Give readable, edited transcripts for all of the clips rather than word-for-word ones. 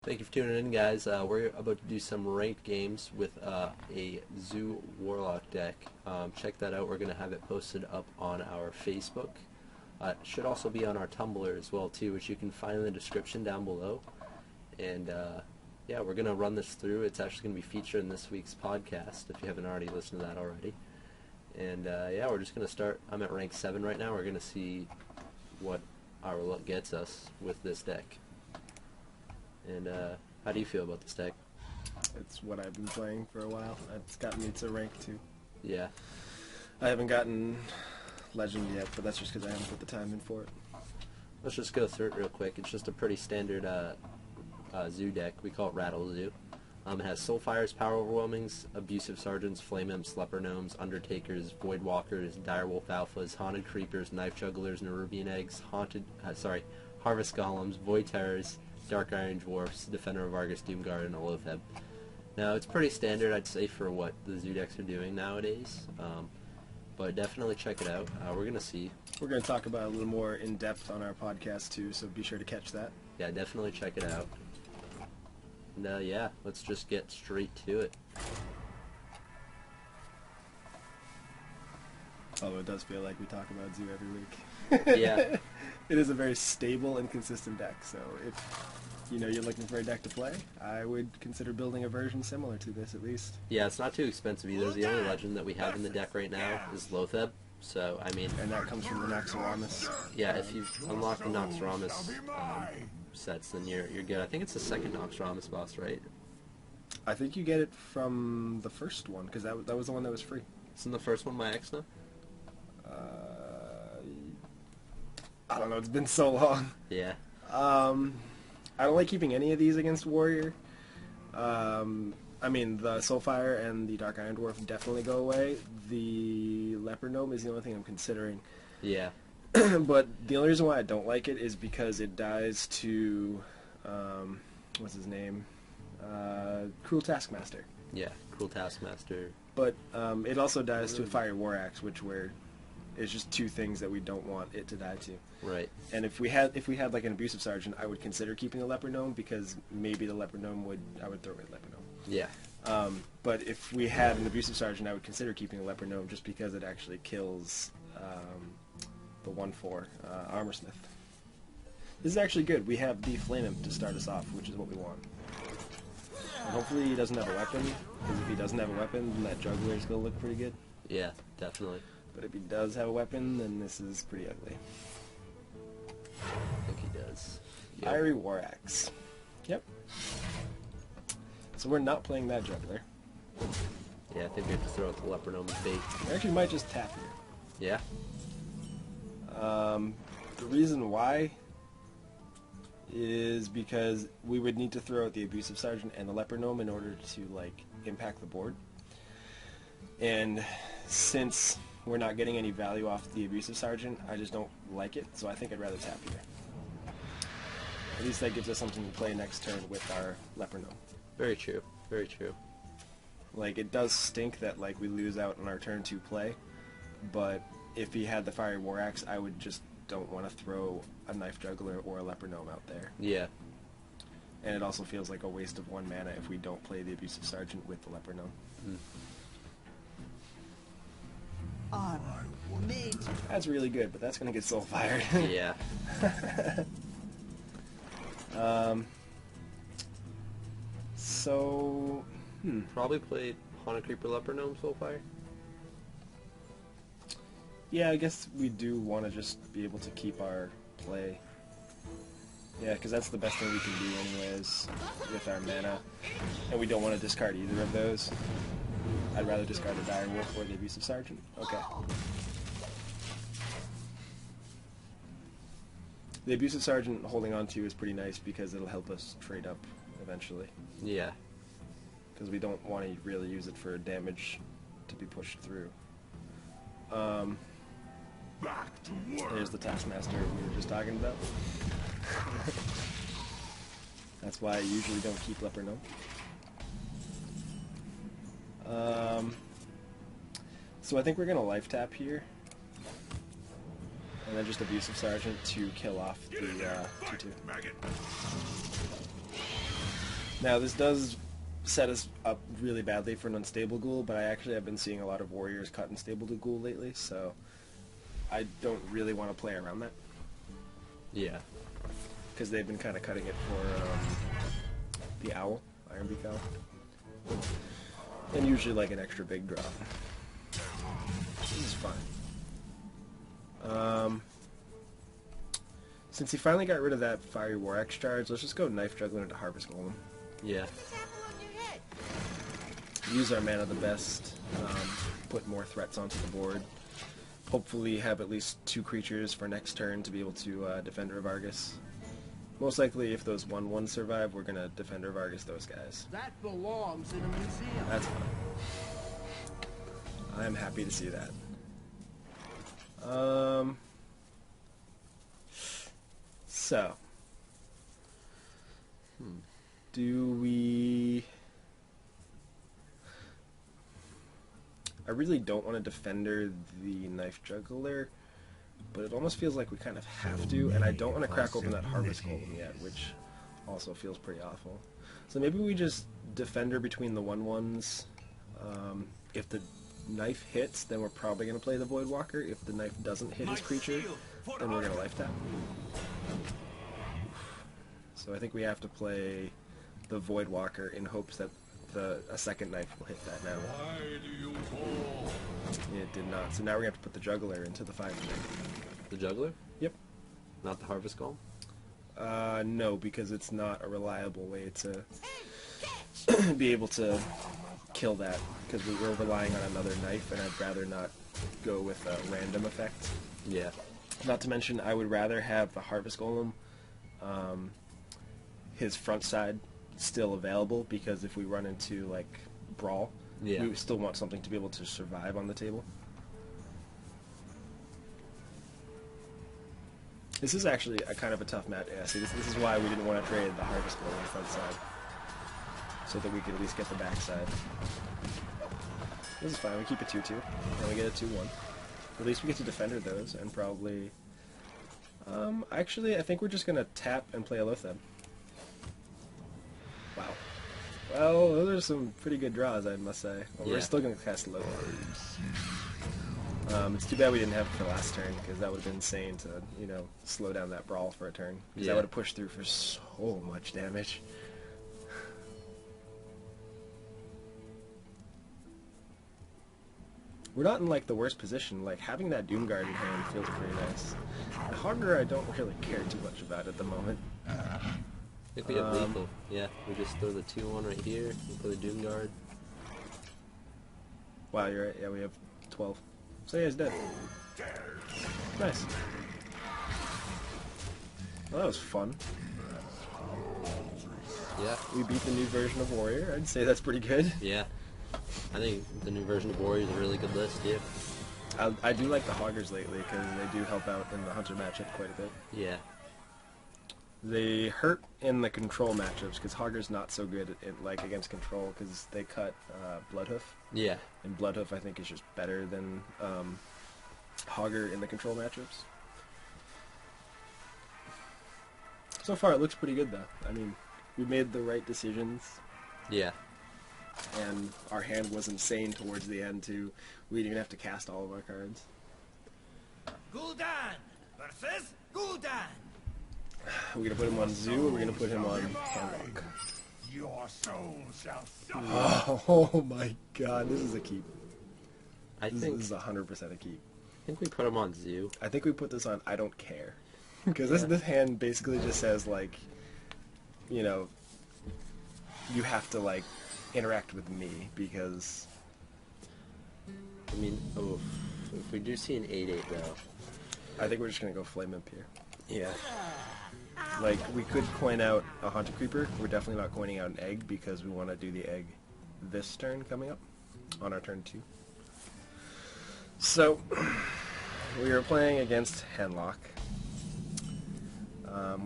Thank you for tuning in, guys. We're about to do some ranked games with a Zoo Warlock deck. Check that out. We're going to have it posted up on our Facebook. It should also be on our Tumblr as well, too, which you can find in the description down below. And, yeah, we're going to run this through. It's actually going to be featured in this week's podcast, if you haven't already listened to that already. And, yeah, we're just going to start. I'm at rank 7 right now. We're going to see what our luck gets us with this deck. And how do you feel about this deck? It's what I've been playing for a while. It's gotten me to rank 2. Yeah. I haven't gotten Legend yet, but that's just because I haven't put the time in for it. Let's just go through it real quick. It's just a pretty standard Zoo deck. We call it Rattle Zoo. It has Soulfires, Power Overwhelmings, Abusive Sergeants, Flame Imps, Leper Gnomes, Undertakers, Void Walkers, Direwolf Alphas, Haunted Creepers, Knife Jugglers, Nerubian Eggs, Harvest Golems, Void Terrors, Dark Iron Dwarfs, Defender of Argus, Doomguard, and Alotheb. Now, it's pretty standard, I'd say, for what the Zoo decks are doing nowadays. But definitely check it out. We're going to see. We're going to talk about it a little more in depth on our podcast, too, so be sure to catch that. Yeah, definitely check it out. And, yeah, let's just get straight to it. Although it does feel like we talk about Zoo every week. Yeah. It is a very stable and consistent deck, so if you're looking for a deck to play, I would consider building a version similar to this at least. Yeah, it's not too expensive either. The only legend that we have in the deck right now is Lotheb, so I mean... And that comes from the Naxxramas. Yeah, if you unlock the Naxxramas sets, then you're good. I think it's the second Naxxramas boss, right? I think you get it from the first one, because that was the one that was free. Isn't the first one my ex now? I don't know, it's been so long. Yeah. I don't like keeping any of these against Warrior. I mean, the Soulfire and the Dark Iron Dwarf definitely go away. The Leper Gnome is the only thing I'm considering. Yeah. But the only reason why I don't like it is because it dies to, what's his name? Cruel Taskmaster. Yeah, Cruel Taskmaster. But it also dies to a Fiery War Axe, it's just two things that we don't want it to die to. Right. And if we had like an Abusive Sergeant, I would consider keeping the Leper Gnome, because maybe the Leper Gnome I would throw away the Leper Gnome. Yeah. But if we had an Abusive Sergeant, I would consider keeping the Leper Gnome just because it actually kills the 1/4 Armorsmith. This is actually good. We have the Flame Imp to start us off, which is what we want. And hopefully he doesn't have a weapon, because if he doesn't have a weapon, then that Juggler is going to look pretty good. Yeah, definitely. But if he does have a weapon, then this is pretty ugly. I think he does. Yep. Fiery War Axe. Yep. So we're not playing that Juggler. Yeah, I think we have to throw out the Leper Gnome bait. We actually might just tap here. Yeah? The reason why is because we would need to throw out the Abusive Sergeant and the Leper Gnome in order to, impact the board. And since we're not getting any value off the Abusive Sergeant, I just don't like it, so I think I'd rather tap here. At least that gives us something to play next turn with our Leper Gnome. Very true. Very true. It does stink that, we lose out on our turn 2 play, but if he had the Fiery War Axe, I would just don't want to throw a Knife Juggler or a Leper Gnome out there. Yeah. And it also feels like a waste of 1 mana if we don't play the Abusive Sergeant with the Leper Gnome. Mm. That's really good, but that's going to get soul fired. Yeah. So, Probably played Haunted Creeper, Leper Gnome, Soulfire. Yeah, I guess we do want to just be able to keep our play. Yeah, because that's the best thing we can do anyways with our mana. And we don't want to discard either of those. I'd rather discard the Direwolf or the Abusive Sergeant. Okay. The Abusive Sergeant holding on to is pretty nice because it'll help us trade up eventually. Yeah. Because we don't want to really use it for damage to be pushed through. There's the Taskmaster we were just talking about. That's why I usually don't keep Leper Gnome. So I think we're going to life tap here. And then just Abusive Sergeant to kill off the 2/2. Now this does set us up really badly for an unstable ghoul, but I actually have been seeing a lot of warriors cut unstable to ghoul lately, so I don't really want to play around that. Yeah. Because they've been kind of cutting it for the owl, Iron Beak Owl. And usually like an extra big drop. This is fine. Since he finally got rid of that Fiery War Axe charge, let's just go Knife Juggler into Harvest Golem. Yeah. Use our mana the best, put more threats onto the board. Hopefully have at least 2 creatures for next turn to be able to Defender of Argus. Most likely, if those 1/1 survive, we're going to Defender of Argus those guys. That belongs in a museum. That's fine. I'm happy to see that. So, do we... I really don't want to Defender the Knife Juggler, but it almost feels like we kind of have to, and I don't want to crack open that Harvest Golem yet, which also feels pretty awful. So maybe we just Defender between the 1/1s. If the knife hits, then we're probably going to play the Voidwalker. If the knife doesn't hit his creature, then we're going to life tap. So I think we have to play the Voidwalker in hopes that a second knife will hit that now. Why do you call? It did not. So now we're going to have to put the Juggler into the 5. The Juggler? Yep. Not the Harvest Golem? No, because it's not a reliable way to be able to kill that, because we're relying on another knife, and I'd rather not go with a random effect. Yeah. Not to mention, I would rather have the Harvest Golem, his front side, still available, because if we run into, like, Brawl, Yeah. we still want something to be able to survive on the table. This is actually a kind of a tough match. Yeah, see, this is why we didn't want to trade the Harvest Golem on the front side, so that we could at least get the back side. This is fine, we keep it 2-2, and we get a 2-1. At least we get to Defender those, and probably... actually, I think we're just going to tap and play a Loatheb. Wow. Well, those are some pretty good draws, I must say. Well, Yeah. we're still going to cast Loatheb. It's too bad we didn't have it for last turn, because that would have been insane to, you know, slow down that Brawl for a turn. Because Yeah. that would have pushed through for so much damage. We're not in, like, the worst position. Like, having that Doomguard in hand feels pretty nice. The Hogger I don't really care too much about at the moment. I think we have lethal. Yeah, we just throw the 2-1 right here, we play the Doomguard. Wow, you're right. Yeah, we have 12. So yeah, he's dead. Nice. Well, that was fun. Yeah. We beat the new version of Warrior. I'd say that's pretty good. Yeah. I think the new version of Warrior is a really good list, yeah. I do like the Hoggers lately, because they do help out in the Hunter matchup quite a bit. Yeah. They hurt in the control matchups, because Hogger's not so good like against control, because they cut Bloodhoof. Yeah. And Bloodhoof, I think, is just better than Hogger in the control matchups. So far, it looks pretty good, though. I mean, we made the right decisions, Yeah. and our hand was insane towards the end, too. We didn't even have to cast all of our cards. Gul'dan versus Gul'dan. Are we going to put him on Zoo, or are we going to put him on Handlock? Your soul shall suffer. Oh my god, this is a keep. I This think is 100% a keep. we put him on Zoo. I think we put this on I don't care. Because Yeah. this hand basically just says, like, you know, you have to, like, interact with me, because... I mean, oh, if we do see an 8-8 though. I think we're just going to go Flame Imp here. Yeah. Like, we could coin out a Haunted Creeper. We're definitely not coining out an egg, because we want to do the egg this turn coming up, on our turn 2. So, we are playing against Handlock.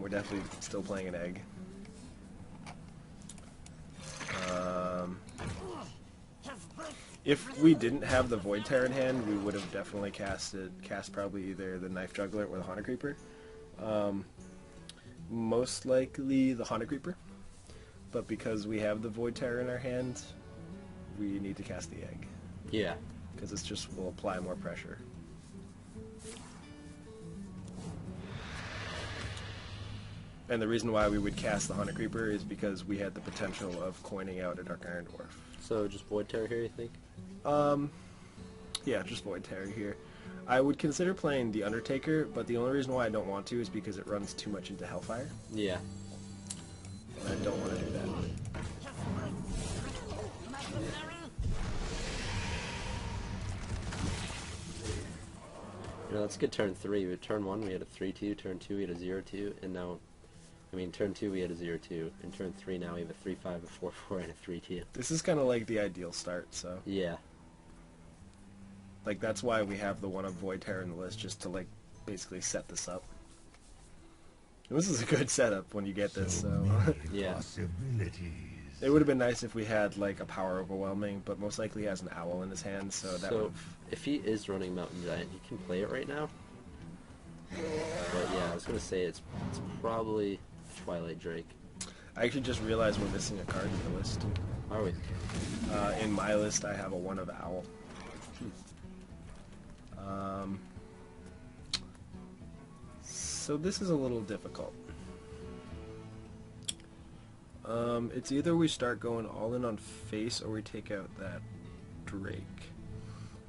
We're definitely still playing an egg. If we didn't have the Void Terror in hand, we would have definitely cast probably either the Knife Juggler or the Haunted Creeper. Most likely the Haunted Creeper. but because we have the Void Terror in our hand, we need to cast the egg. Yeah. Because it's just will apply more pressure. And the reason why we would cast the Hunter Creeper is because we had the potential of coining out a Dark Iron Dwarf. So just Void Terror here, you think? Yeah, just Void Terror here. I would consider playing the Undertaker, but the only reason why I don't want to is because it runs too much into Hellfire. Yeah. And I don't want to do that. You know, let's get turn 3. With turn 1 we had a 3-2, turn 2 we had a 0-2, and now, I mean, turn 2 we had a 0-2, and turn 3 now we have a 3-5, a 4-4, and a 3-2. This is kind of like the ideal start, so... Yeah. Like, that's why we have the one of Void Terror in the list, just to, like, basically set this up. And this is a good setup when you get this, so... Yeah. It would have been nice if we had, like, a Power Overwhelming, but most likely he has an Owl in his hand, so that would have... if he is running Mountain Giant, he can play it right now. But yeah, I was going to say it's probably Twilight Drake. I actually just realized we're missing a card in the list. Are we? In my list, I have a one of Owl. So this is a little difficult. It's either we start going all in on face or we take out that Drake.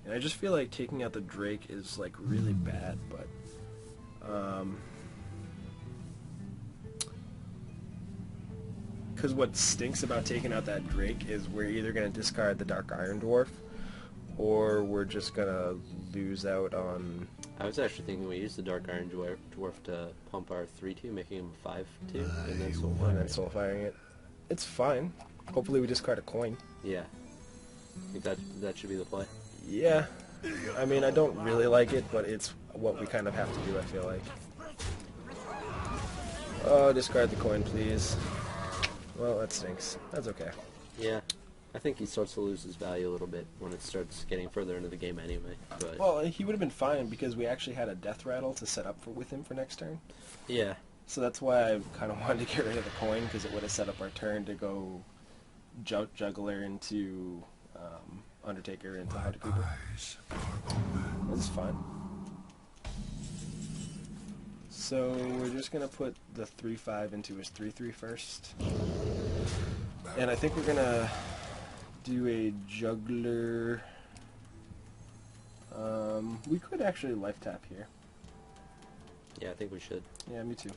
And I just feel like taking out the Drake is like really bad, but because what stinks about taking out that Drake is we're either going to discard the Dark Iron Dwarf or we're just going to lose out on... I was actually thinking we use the Dark Iron Dwarf to pump our 3-2, making him 5-2, and then soul firing it. It's fine. Hopefully we discard a coin. Yeah. I think that should be the play. Yeah. I mean, I don't really like it, but it's what we kind of have to do, I feel like. Oh, discard the coin, please. Well, that stinks. That's okay. Yeah. I think he starts to lose his value a little bit when it starts getting further into the game anyway. But well, he would have been fine because we actually had a Death Rattle to set up with him for next turn. yeah. So that's why I kind of wanted to get rid of the coin, because it would have set up our turn to go Juggler into Undertaker into Hunter Creeper. This is fine. So we're just going to put the 3-5 into his 3-3 first. And I think we're going to do a Juggler. We could actually life tap here. Yeah, I think we should. Yeah, me too.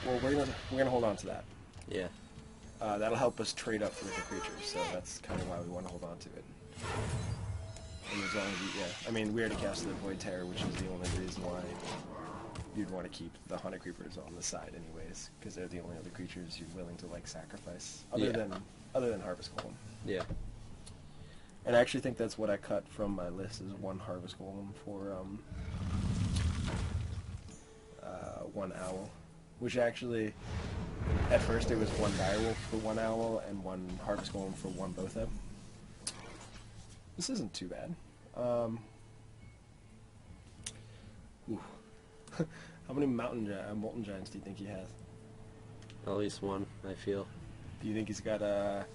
Well, we're gonna hold on to that. Yeah. That'll help us trade up with the creatures, so that's kind of why we want to hold on to it. And as long as we, yeah, I mean, we already cast the Void Terror, which is the only reason why you'd want to keep the Hunter Creepers on the side, anyways, because they're the only other creatures you're willing to like sacrifice, other than Harvest Golem. Yeah. And I actually think that's what I cut from my list is one Harvest Golem for one Owl, which actually at first it was one Direwolf for one Owl and one Harvest Golem for one Bothep. This isn't too bad. How many Molten Giants do you think he has? At least one, I feel. Do you think he's got a...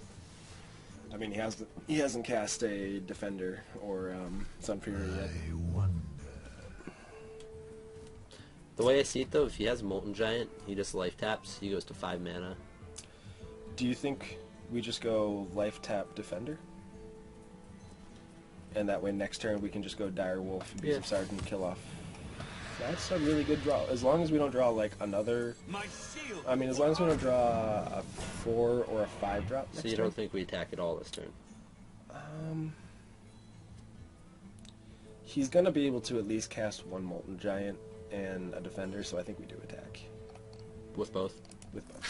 I mean, he hasn't cast a Defender or Sun Fury yet. The way I see it, though, if he has Molten Giant, he just life taps, he goes to 5 mana. Do you think we just go life tap Defender? And that way next turn we can just go Direwolf, Beast of Sergeant, kill off. That's a really good draw. As long as we don't draw like another... I mean, as long as we don't draw a 4 or a 5 drop next turn. So you don't think we attack at all this turn? He's going to be able to at least cast one Molten Giant and a Defender, so I think we do attack. With both? With both.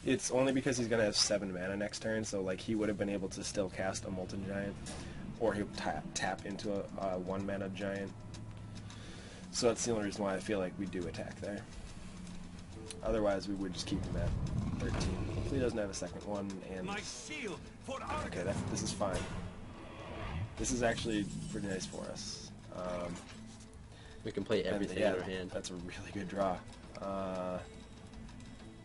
It's only because he's going to have 7 mana next turn, so like he would have been able to still cast a Molten Giant, or he'll tap into a 1 mana Giant. So that's the only reason why I feel like we do attack there. Otherwise, we would just keep him at 13. Hopefully he doesn't have a second one, and... Okay, this is fine. This is actually pretty nice for us. We can play everything in our hand. That's a really good draw.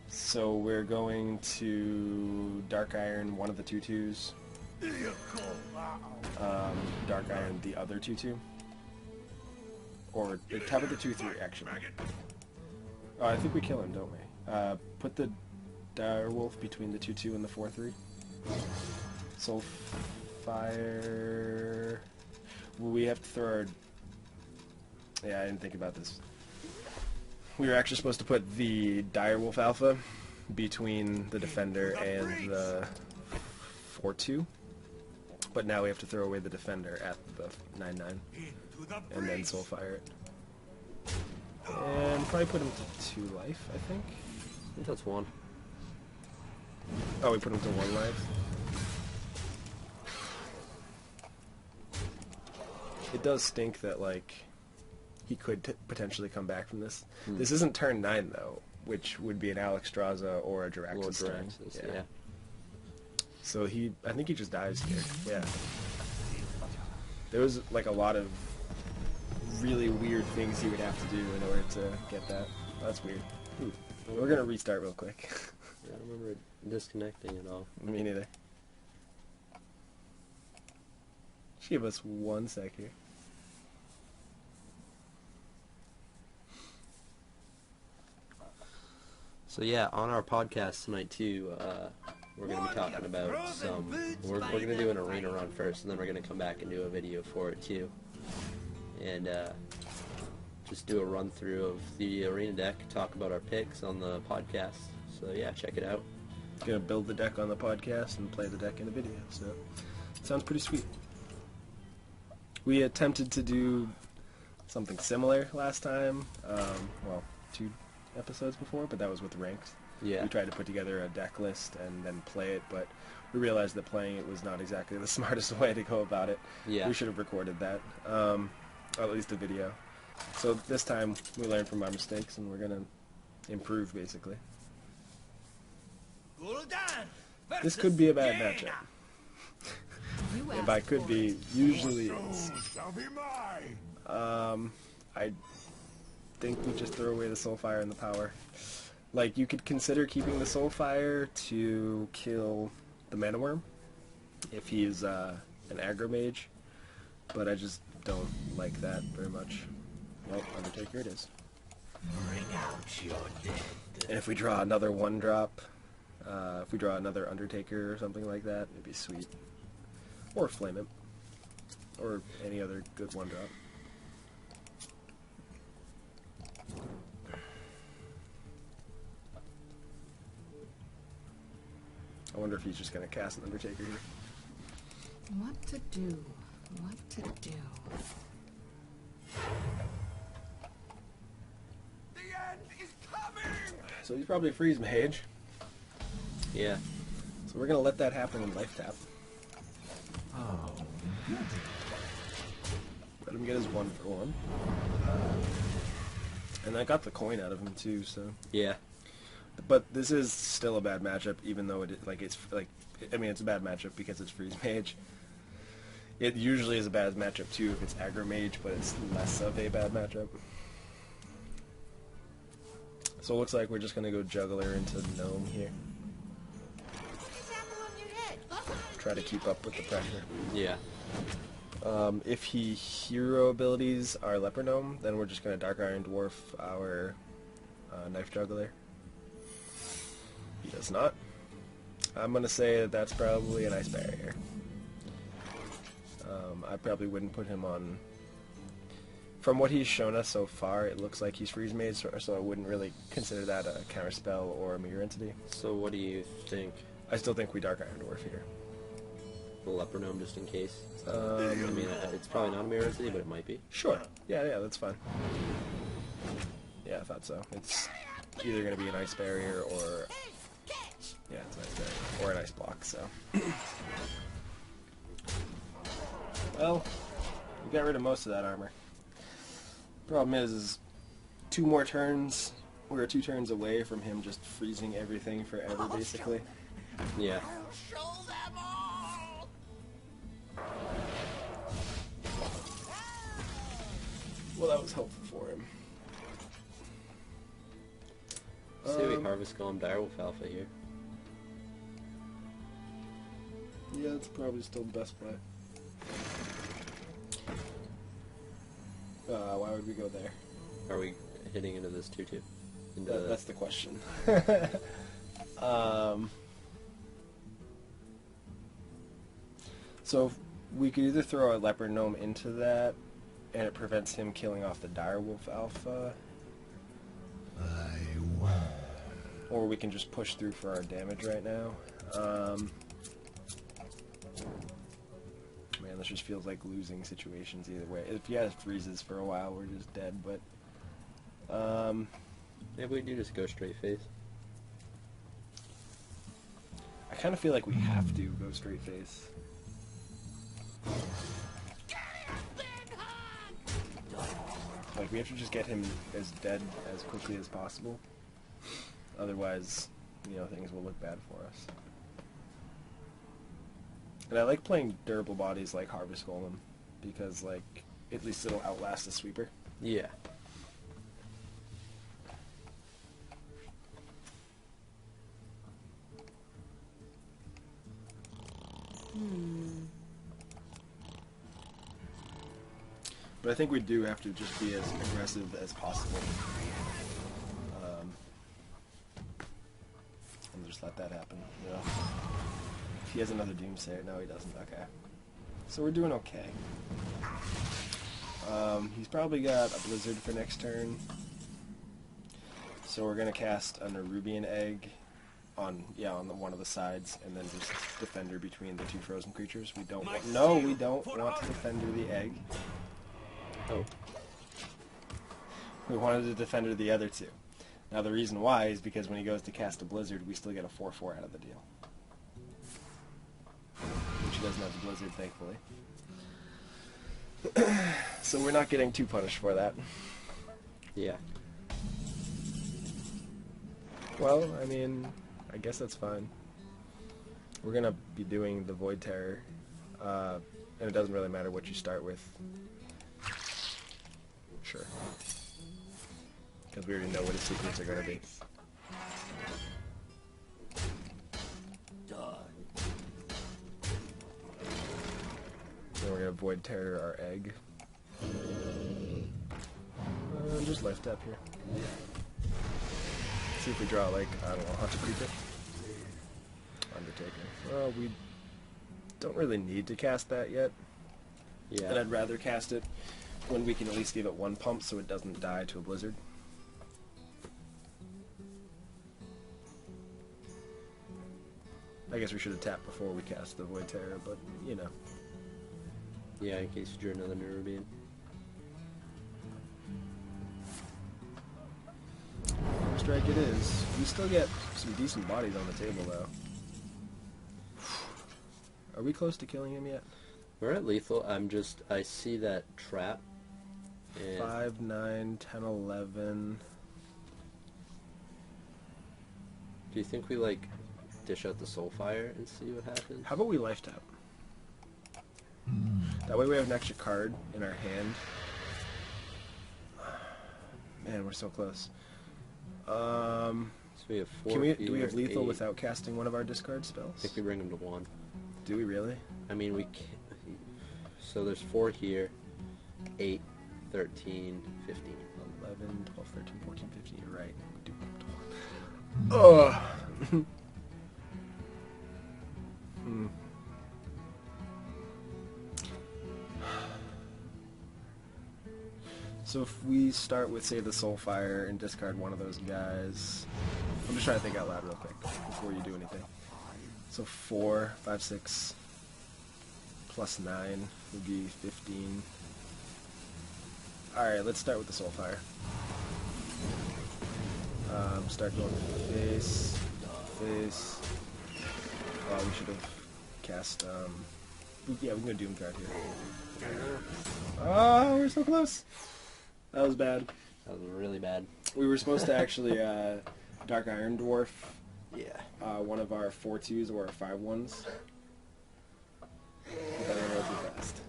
So we're going to Dark Iron one of the 2/2s. Dark Iron the other 2/2. Or top of the 2/3 actually. Oh, I think we kill him, don't we? Put the Direwolf between the 2/2 and the 4/3. Soulfire. We have to throw our... Yeah, I didn't think about this. We were actually supposed to put the Direwolf Alpha between the Defender and the 4/2. But now we have to throw away the Defender at the 9/9. And then Soulfire it. And probably put him to 2 life, I think. I think that's 1. Oh, we put him to 1 life. It does stink that, like, he could potentially come back from this. This isn't turn 9, though, which would be an Alexstrasza or a Jiraxxus turn. Yeah. So I think he just dies here. Yeah. There was, like, a lot of really weird things he would have to do in order to get that. That's weird. We're gonna restart real quick. Yeah, I don't remember it disconnecting at all. Me neither. Just give us 1 sec here. So yeah, on our podcast tonight too, we're going to be talking about some... We're going to do an arena run first, and then we're going to come back and do a video for it too. And just do a run through of the arena deck, talk about our picks on the podcast. So yeah, check it out. Gonna build the deck on the podcast and play the deck in a video, so sounds pretty sweet. We attempted to do something similar last time, well, 2 episodes before, but that was with ranked. Yeah. We tried to put together a deck list and then play it, but we realized that playing it was not exactly the smartest way to go about it. Yeah. We should have recorded that, or at least a video. So this time we learned from our mistakes and we're gonna improve basically. This could be a bad matchup. And by could be, usually is. I think we just throw away the Soulfire and the power. Like, you could consider keeping the Soulfire to kill the Mana Worm if he's an aggro mage, but I just don't like that very much. Well, Undertaker it is. Bring out your dead. And if we draw another 1-drop, if we draw another Undertaker or something like that, it'd be sweet. Or Flame Imp. Or any other good 1-drop. I wonder if he's just going to cast an Undertaker here. What to do? What to do? The end is coming! So he's probably a Freeze Mage. Yeah. So we're going to let that happen in life tap. Oh. Let him get his 1-for-1. And I got the coin out of him too, so... Yeah. But this is still a bad matchup, even though it's a bad matchup because it's Freeze Mage. It usually is a bad matchup too if it's Aggro Mage, but it's less of a bad matchup. So it looks like we're just going to go Juggler into Gnome here. Try to keep up with the pressure. Yeah. If he hero abilities our Leper Gnome, then we're just going to Dark Iron Dwarf our Knife Juggler. He does not. I'm going to say that that's probably an Ice Barrier. I probably wouldn't put him on... From what he's shown us so far, it looks like he's Freeze Mage, so I wouldn't really consider that a Counterspell or a Mirror Entity. So what do you think? I still think we Dark Iron Dwarf here. The Leper Gnome just in case? I mean, it's probably not a Mirror Entity, but it might be. Sure. Yeah, that's fine. Yeah, I thought so. It's either going to be an Ice Barrier or... Yeah, it's an Ice Barrier. Or an Ice Block, so... Well, we got rid of most of that armor. Problem is 2 more turns. We're 2 turns away from him just freezing everything forever, basically. Yeah. I'll show them all! Well, that was helpful for him. Say we harvest Golem Direwolf Alpha here. Yeah, that's probably still the best play. Why would we go there? Are we hitting into this 2-2? That's the question. So we could either throw a Leopard Gnome into that, and it prevents him killing off the Direwolf Alpha, or we can just push through for our damage right now. Man, this just feels like losing situations either way. If he has freezes for a while, we're just dead, but... Maybe we do just go straight face. I kind of feel like we have to go straight face. Like, we have to just get him as dead as quickly as possible. Otherwise, you know, things will look bad for us. And I like playing durable bodies like Harvest Golem, because, like, at least it'll outlast a sweeper. Yeah. But I think we do have to just be as aggressive as possible. And just let that happen, you know? If he has another Doomsayer, no he doesn't, okay. So we're doing okay. He's probably got a Blizzard for next turn. So we're going to cast a Nerubian Egg on one of the sides, and then just Defender between the two frozen creatures. We don't want to Defender the egg. Oh. We wanted to Defender the other two. Now the reason why is because when he goes to cast a Blizzard, we still get a 4/4 out of the deal. Which he doesn't have the Blizzard, thankfully. So we're not getting too punished for that. Yeah. Well, I mean, I guess that's fine. We're going to be doing the Void Terror, and it doesn't really matter what you start with. Sure. Because we already know what his secrets are going to be. Then we're going to Void Terror our egg. Just life tap here. See if we draw, like, I don't know, Haunted Creature? Undertaker. Well, we don't really need to cast that yet. Yeah. And I'd rather cast it when we can at least give it one pump so it doesn't die to a Blizzard. I guess we should have tapped before we cast the Void Terror, but, you know. Yeah, in case you drew another Nerubian. Strike it is. We still get some decent bodies on the table, though. Are we close to killing him yet? We're at lethal. I see that trap. And 5, 9, 10, 11. do you think we, like, dish out the Soulfire and see what happens? How about we life tap? That way we have an extra card in our hand. Man, we're so close. So we have 4 do we have here, lethal 8. without casting one of our discard spells? I think we bring him to 1. Do we really? I mean, we can't. So there's 4 here. 8, 13, 15. 11, 12, 13, 14, 15. You're right. Ugh. So if we start with, say, the Soulfire and discard one of those guys... I'm just trying to think out loud real quick before you do anything. So 4, 5, 6, plus 9 would be 15. Alright, let's start with the Soulfire. Start going face, face. Oh, we should have cast, yeah, we can go Doom card here. Oh, we're so close! That was bad. That was really bad. We were supposed to actually, Dark Iron Dwarf, Yeah. one of our 4/2s or our 5/1s. But that was too fast.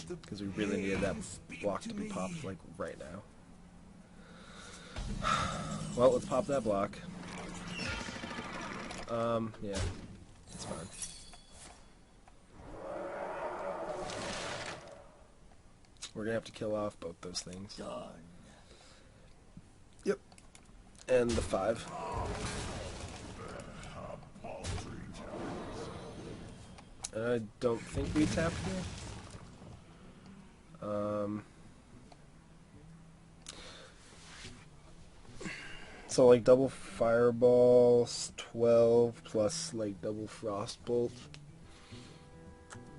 because we really needed that block to be popped like right now. Well, let's pop that block. Yeah, it's fine. We're gonna have to kill off both those things. Done. Yep. And the 5. I don't think we tapped here. So like double fireball 12 plus like double frostbolt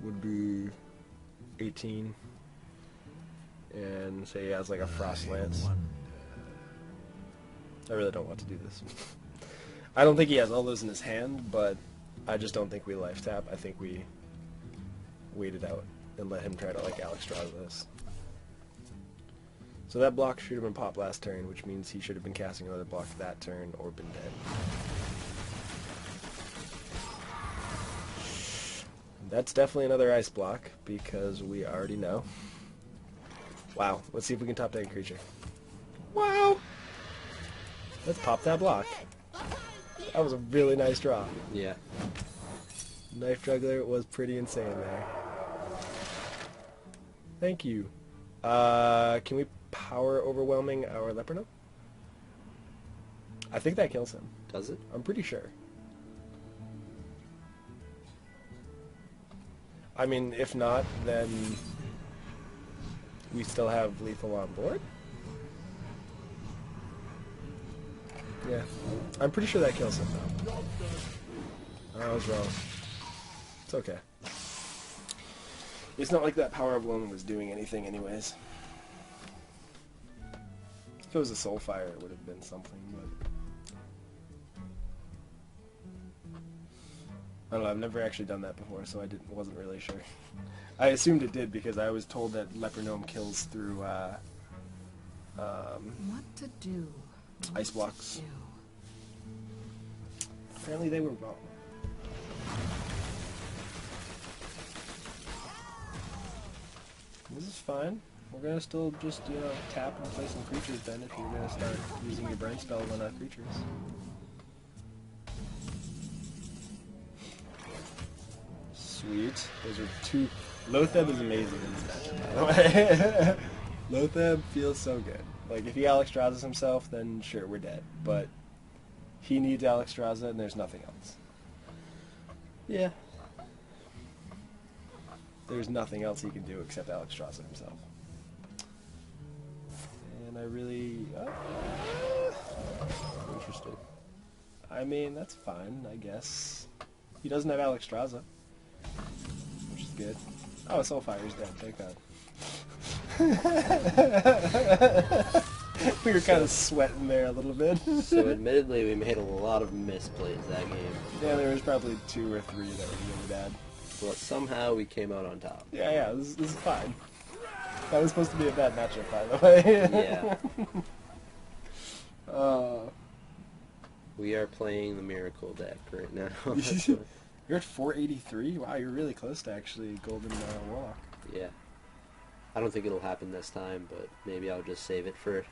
would be 18. And say he has like a frost lance. I really don't want to do this. I don't think he has all those in his hand, but I just don't think we life tap. I think we wait it out and let him try to like Alexstrasza this. So that block should have been popped last turn, which means he should have been casting another block that turn or been dead. That's definitely another ice block because we already know. Wow, let's see if we can top deck a creature. Wow! Let's pop that block. That was a really nice draw. Yeah. Knife Juggler was pretty insane there. Thank you. Can we power overwhelming our Leperno? I think that kills him. Does it? I'm pretty sure. I mean, if not, then we still have lethal on board. Yeah, I'm pretty sure that kills him though. I was wrong. It's okay. It's not like that power of Loam was doing anything anyways. If it was a Soulfire, it would have been something, but I don't know, I've never actually done that before, so wasn't really sure. I assumed it did because I was told that Leper Gnome kills through What to do? What ice blocks. to do? Apparently they were wrong. This is fine. We're gonna still just, tap and play some creatures then if you're gonna start using your brain spells on our creatures. Sweet. Those are 2. Lotheb is amazing in this matchup, by the way. Lotheb feels so good. Like, if he Alexstrasza himself, then sure, we're dead. But he needs Alexstrasza, and there's nothing else. Yeah. There's nothing else he can do except Alexstrasza himself. And I really... Interesting. I mean, that's fine, I guess. He doesn't have Alexstrasza, which is good. Oh, Soulfire's dead, thank God. We were kind of sweating there a little bit. So admittedly, we made a lot of misplays that game. Yeah, there was probably 2 or 3 that were really bad. But somehow we came out on top. Yeah, this is fine. That was supposed to be a bad matchup, by the way. Yeah. We are playing the Miracle deck right now. You're at 483? Wow, you're really close to actually Golden Warlock. Yeah. I don't think it'll happen this time, but maybe I'll just save it for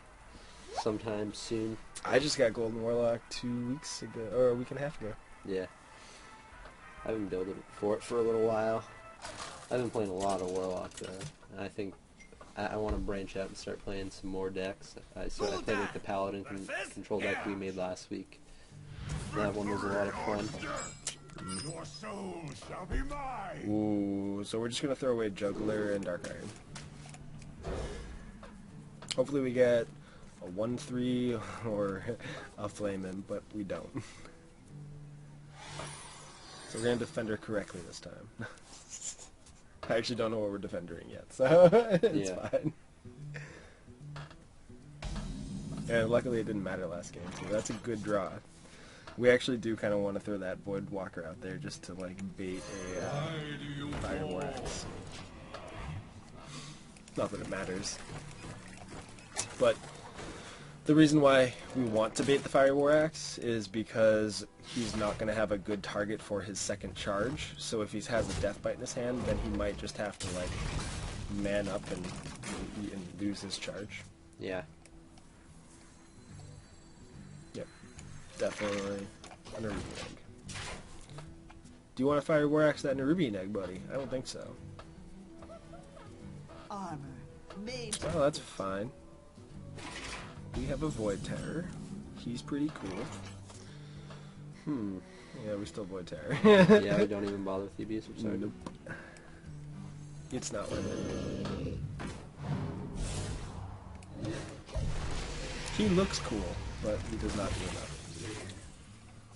sometime soon. I just got Golden Warlock 2 weeks ago, or a week and a half ago. Yeah. I've been building for it for a little while. I've been playing a lot of Warlock though. And I think I want to branch out and start playing some more decks. I played with the Paladin control deck we made last week. That one was a lot of fun. Your soul shall be mine. Ooh, so we're just going to throw away Juggler and Dark Iron. Hopefully we get a 1-3 or a Flamin', but we don't. So we're going to defend her correctly this time. I actually don't know what we're defending yet, so it's fine. And luckily it didn't matter last game, too. That's a good draw. We actually do kind of want to throw that Void Walker out there just to, like, bait a Fire Warx. Not that it matters. But the reason why we want to bait the Fire Warx is because he's not going to have a good target for his second charge. So if he has a Death Bite in his hand, then he might just have to, like, man up and lose his charge. Yeah. Yep, definitely a Nerubian egg. Do you want to fire War Axe that Nerubian egg, buddy? I don't think so. Armor made. Oh, that's fine. We have a Void Terror. He's pretty cool. Yeah, we still Void Terror. Yeah, we don't even bother with the abusive sergeant. Nope. It's not worth it. He looks cool, but he does not do enough.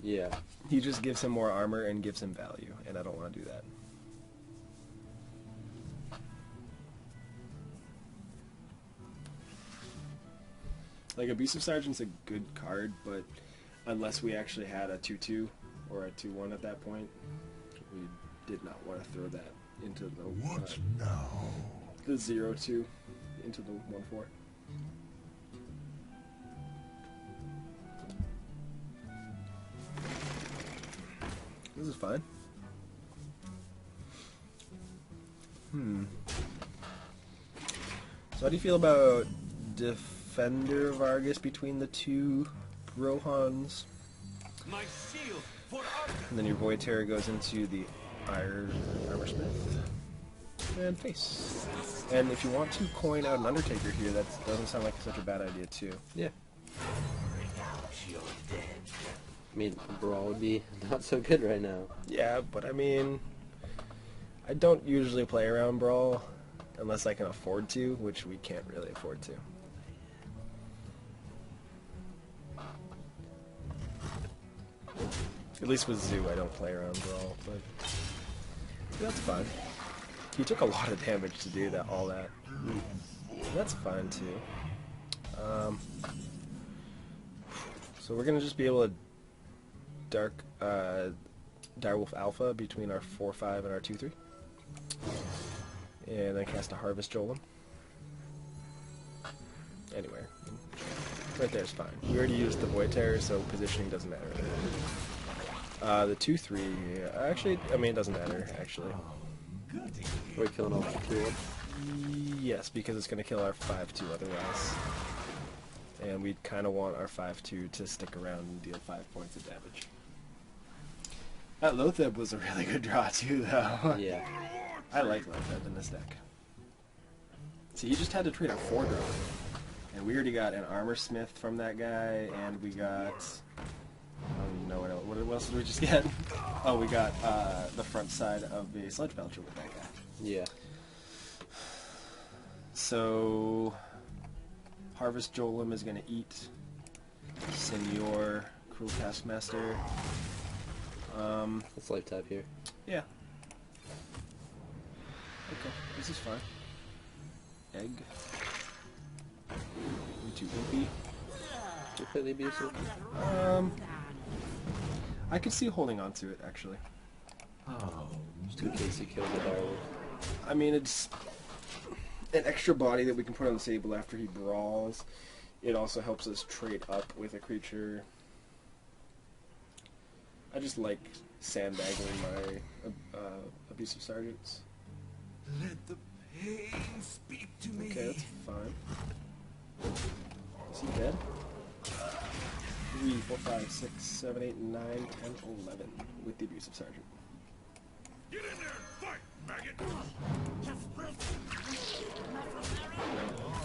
Yeah. He just gives him more armor and gives him value, and I don't want to do that. Like, Abusive Sergeant's a good card, but unless we actually had a 2-2 or a 2-1 at that point, we did not want to throw that into the What now? the 0-2 into the 1-4. This is fine. So how do you feel about Defender Vargas between the two Rohans? My shield for Arthur. And then your Void Terror goes into the Armorsmith. And face. And if you want to coin out an Undertaker here, that doesn't sound like such a bad idea too. Yeah. I mean, Brawl would be not so good right now. Yeah, but I mean, I don't usually play around Brawl unless I can afford to, which we can't really afford to. At least with Zoo, I don't play around Brawl, but that's fine. He took a lot of damage to do that, all that. That's fine too. So we're gonna just be able to Direwolf Alpha between our 4-5 and our 2-3, and then cast a Harvest Golem. Anywhere, right there is fine. We already used the Void Terror, so positioning doesn't matter. The 2-3, actually, I mean, it doesn't matter, actually. We're killing off the 2-1. Yes, because it's going to kill our 5-2 otherwise. And we'd kind of want our 5-2 to stick around and deal 5 points of damage. That Lotheb was a really good draw too, though. Yeah. I like Lotheb in this deck. See, he just had to trade a 4-drop. And we already got an Armorsmith from that guy, and we got... I don't even know what else did we just get? Oh, we got the front side of a Sludge Belcher with that guy. Yeah. So... Harvest Golem is going to eat Senor Cruel Taskmaster. Let's life tap here. Yeah. Okay, this is fine. Egg. Into Impy. You play the abusive? I could see holding on to it, actually. Just in case you kill the Direwolf. I mean, it's an extra body that we can put on the table after he brawls. It also helps us trade up with a creature. I just like sandbagging my abusive sergeants. Let the pain speak to me. Okay, that's fine. Is he dead? 3, 4, 5, 6, 7, 8, 9, 10, 11 with the abusive sergeant. Get in there and fight, maggot.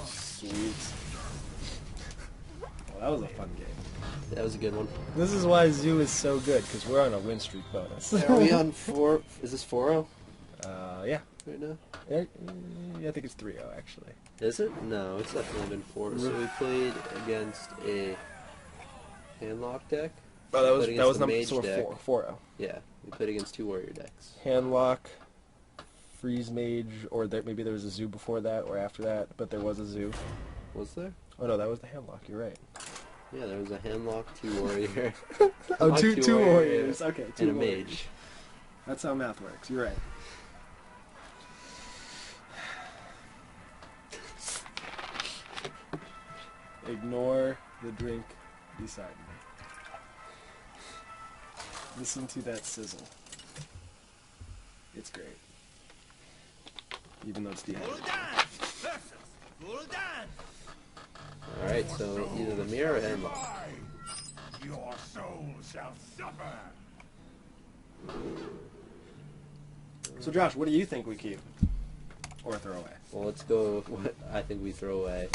Sweet. Well, that was a fun game. That was a good one. This is why Zoo is so good, because we're on a win streak bonus. Are we on 4? Is this 4-0 Yeah. right now? I think it's 3-0, actually. Is it? No, it's definitely been 4. So we played against a Handlock deck. Oh, that Played was against the number Mage so deck. 4-0. Yeah, we played against 2 Warrior decks. Handlock, Freeze Mage, or maybe there was a Zoo before that or after that, but there was a Zoo. Was there? Oh no, that was the Handlock, you're right. Yeah, there was a Handlock, 2 Warrior. Oh, Handlock, two Warriors. Okay, two and a Warriors. Mage. That's how math works, you're right. Ignore the drink beside me. Listen to that sizzle. It's great. even though it's dehydrated. Alright, so either the mirror or Hemlock. Your soul shall suffer. So Josh, what do you think we keep? Or throw away? Well, let's go with what I think we throw away.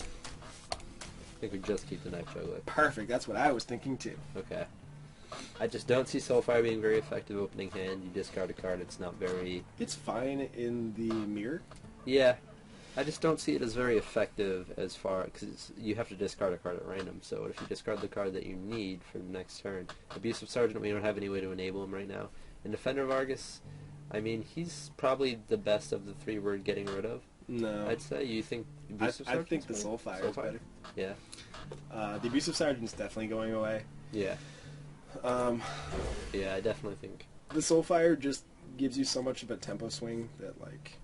I think we just keep the Knife Juggler. Perfect, that's what I was thinking too. Okay. I just don't see Soulfire being very effective opening hand. You discard a card, it's not very... It's fine in the mirror. Yeah. I just don't see it as very effective as far... Because you have to discard a card at random. So if you discard the card that you need for the next turn... Abusive Sergeant, we don't have any way to enable him right now. And Defender Vargas, I mean, he's probably the best of the three we're getting rid of. No. I'd say. You think I Abusive Sergeant? think the Soulfire is better. Yeah. The Abusive Sergeant's definitely going away. Yeah. Yeah, I definitely think. The Soulfire just gives you so much of a tempo swing that, like...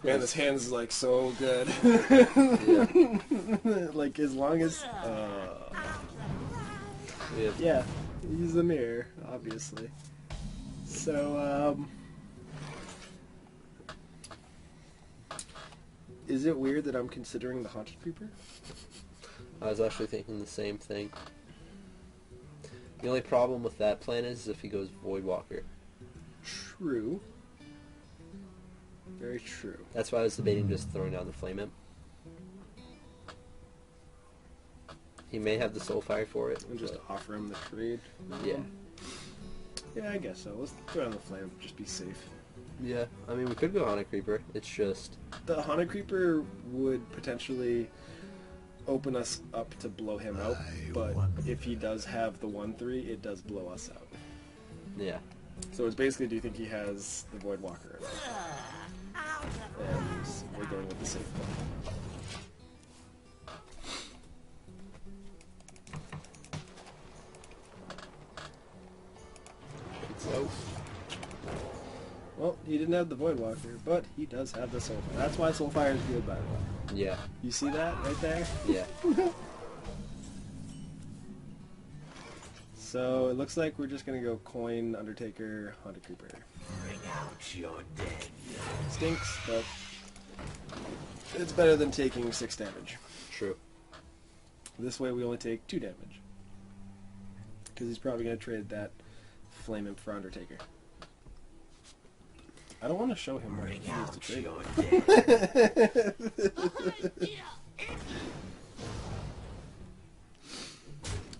Man, this hand's, like, so good. Yeah. Like, as long as... Yeah. Yeah, use the mirror, obviously. So, is it weird that I'm considering the Haunted Creeper? I was actually thinking the same thing. The only problem with that plan is if he goes Voidwalker. True. Very true. That's why I was debating just throwing down the Flame Imp. He may have the Soulfire for it. And just but- offer him the trade. Yeah. Yeah, I guess so. Let's throw down the Flame, just be safe. Yeah. I mean, we could go on a Creeper. It's just... The Haunted Creeper would potentially open us up to blow him out, but if he does have the 1/3, it does blow us out. Yeah. So it's basically, do you think he has the Voidwalker? And we're going with the safe one. So, Well, he didn't have the Voidwalker, but he does have the Soulfire. That's why Soulfire is good, by the way. yeah. You see that right there? Yeah. So it looks like we're just gonna go Coin, Undertaker, Haunted Creeper. Bring out your dead. Stinks, but it's better than taking 6 damage. True. This way we only take 2 damage. Because he's probably gonna trade that Flame Imp for Undertaker. I don't want to show him what he needs to trade.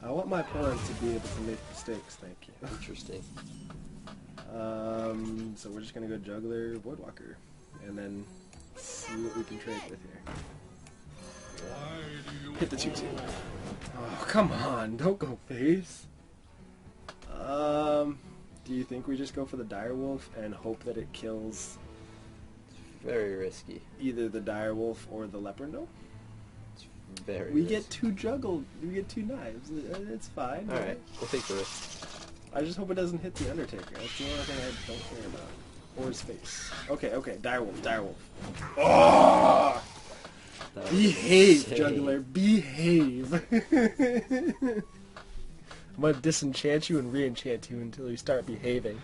I want my opponent to be able to make mistakes, thank you. Interesting. So we're just gonna go Juggler, Voidwalker, and then see what we can trade with here. Hit the 2/2. Oh, come on, don't go face. Do you think we just go for the Direwolf and hope that it kills Very risky. either the Direwolf or the Leopard? No. It's very We risky. get 2 juggled. We get 2 knives. It's fine. Alright, we'll take the risk. I just hope it doesn't hit the Undertaker. That's the only thing I don't care about. Or his face. Okay, Direwolf, Direwolf. Oh! That was Behave, insane. Juggler, behave. I'm gonna disenchant you and re-enchant you until you start behaving.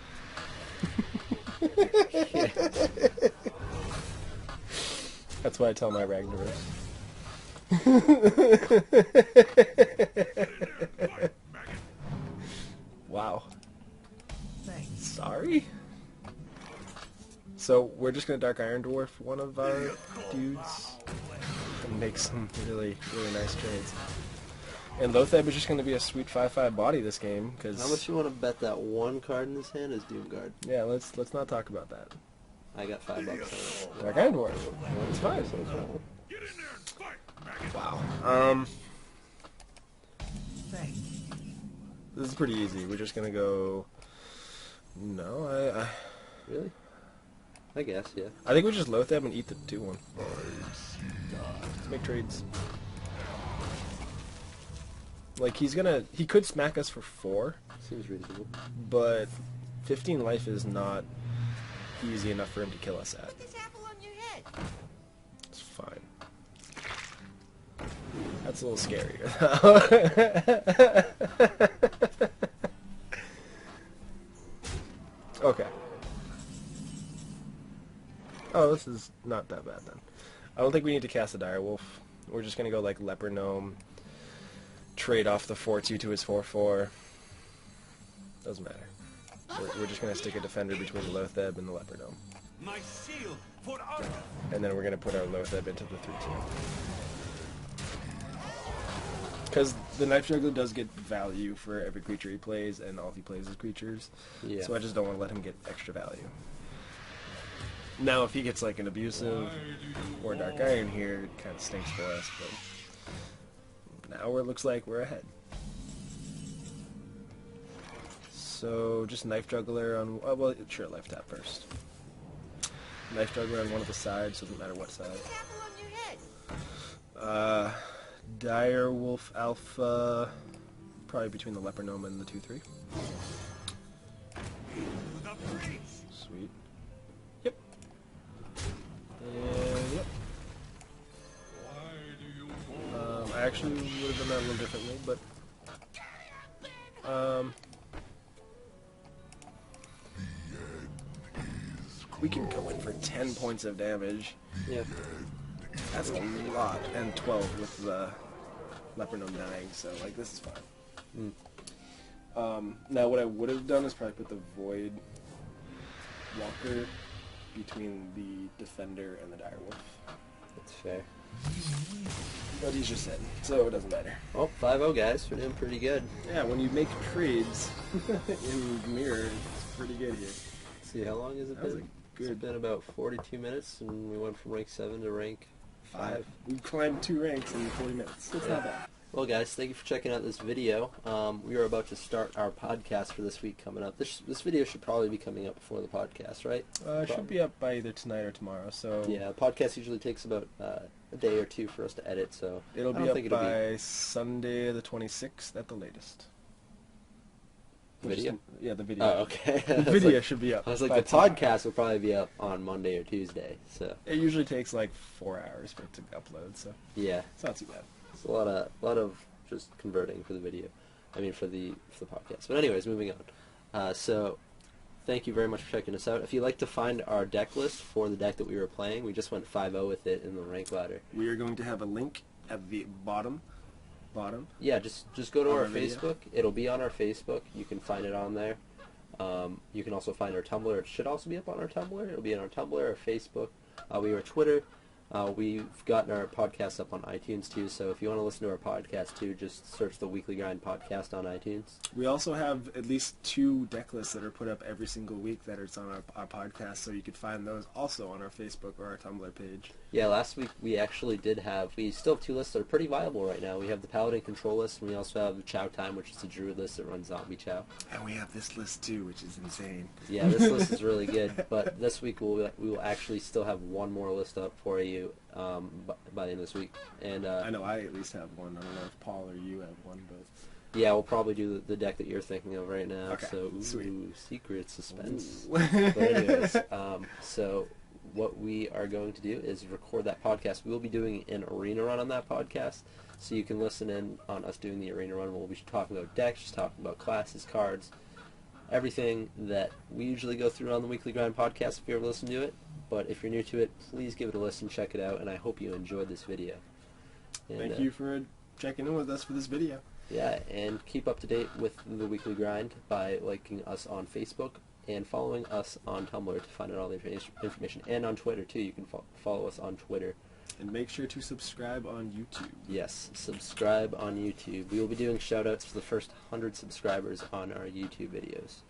That's what I tell my Ragnaros. Wow. Sorry? So, we're just gonna Dark Iron Dwarf one of our dudes and make some really, really nice trades. And Lothab is just gonna be a sweet 5/5 body this game, because... How much you want to bet that one card in his hand is Doomguard? Yeah, let's not talk about that. I got $5 on it. Dark Iron Dwarf. It's fine. Get in there and fight, maggot. Wow. This is pretty easy. We're just gonna go... No, I Really? I guess, yeah. I think we just Lothab and eat the 2-1. Let's make trades. Like, he could smack us for 4, Seems reasonable. but 15 life is not easy enough for him to kill us at. Put this apple on your head. It's fine. That's a little scarier. Okay. Oh, Oh, this is not that bad then. I don't think we need to cast a Direwolf. We're just going to go like Leper Gnome, trade off the 4-2 to his 4-4. Doesn't matter. We're just going to stick a defender between the Lotheb and the Leper Gnome. My shield for honor. And then we're going to put our Lotheb into the 3-2. Because the Knife Juggler does get value for every creature he plays, and all he plays is creatures. Yeah. So I just don't want to let him get extra value. Now, if he gets like an Abusive or Dark Iron here, it kind of stinks for us, but now it looks like we're ahead. So just Knife Juggler on, well, sure, life tap first. Knife Juggler on one of the sides, doesn't matter what side. Direwolf Alpha, probably between the Leper Gnome and the 2-3. Sweet. Yep. And yep. I actually would have done that a little differently, but we can go in for 10 points of damage. Yeah. That's a lot, and 12 with the Leper Gnome dying, so like this is fine. Now what I would have done is probably put the Void Walker between the Defender and the Direwolf. That's fair. But he's just in, so it doesn't matter. Well, 5-0 guys, we're doing pretty good. Yeah, when you make trades in Mirror, it's pretty good here. See, how long has it That was been? a good It's been about 42 minutes, and we went from rank 7 to rank 5. We climbed 2 ranks in 40 minutes. It's not bad. Well, guys, thank you for checking out this video. We are about to start our podcast for this week coming up. This video should probably be coming up before the podcast, right? It should be up by either tonight or tomorrow, so... Yeah, podcast usually takes about a day or two for us to edit, so It'll I be don't up think it'll by Sunday the 26th at the latest. The video? Yeah, the video. Oh, okay. The video should be up. I was like, by the tomorrow. podcast will probably be up on Monday or Tuesday, so It usually takes like 4 hours for it to upload, so yeah, it's not too bad. it's a lot of just converting for the video. I mean, for the podcast. But anyways, moving on. So, thank you very much for checking us out. If you'd like to find our deck list for the deck that we were playing, we just went 5-0 with it in the rank ladder. We are going to have a link at the bottom. Yeah, just go to On our our video? Facebook. It'll be on our Facebook. You can find it on there. You can also find our Tumblr. It should also be up on our Tumblr. It'll be on our Tumblr, our Facebook. We are Twitter. We've gotten our podcast up on iTunes too, so if you want to listen to our podcast too, just search the Weekly Grind podcast on iTunes. We also have at least 2 deck lists that are put up every single week that are on our podcast, so you could find those also on our Facebook or our Tumblr page. Yeah, last week we actually we still have 2 lists that are pretty viable right now. We have the Paladin Control list, and we also have the Chow Time, which is the Druid list that runs Zombie Chow. And we have this list too, which is insane. Yeah, this list is really good, but this week we will actually still have one more list up for you by the end of this week. And I know I at least have one. I don't know if Paul or you have one, but... yeah, we'll probably do the deck that you're thinking of right now. Okay, So, sweet. Secret suspense. Ooh. But anyways, so what we are going to do is record that podcast. We will be doing an arena run on that podcast, so you can listen in on us doing the arena run. We'll be talking about decks, just talking about classes, cards, everything that we usually go through on the Weekly Grind podcast if you ever listen to it. But if you're new to it, please give it a listen, check it out, and I hope you enjoyed this video. And, Thank you for checking in with us for this video. Yeah, and keep up to date with the Weekly Grind by liking us on Facebook and following us on Tumblr to find out all the information. And on Twitter, too. You can follow us on Twitter. And make sure to subscribe on YouTube. Yes, subscribe on YouTube. We will be doing shout-outs for the first 100 subscribers on our YouTube videos.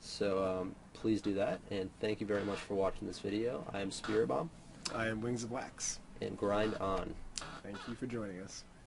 So please do that, and thank you very much for watching this video. I am SpiritBomb, I am WingsOfWax. and grind on. Thank you for joining us.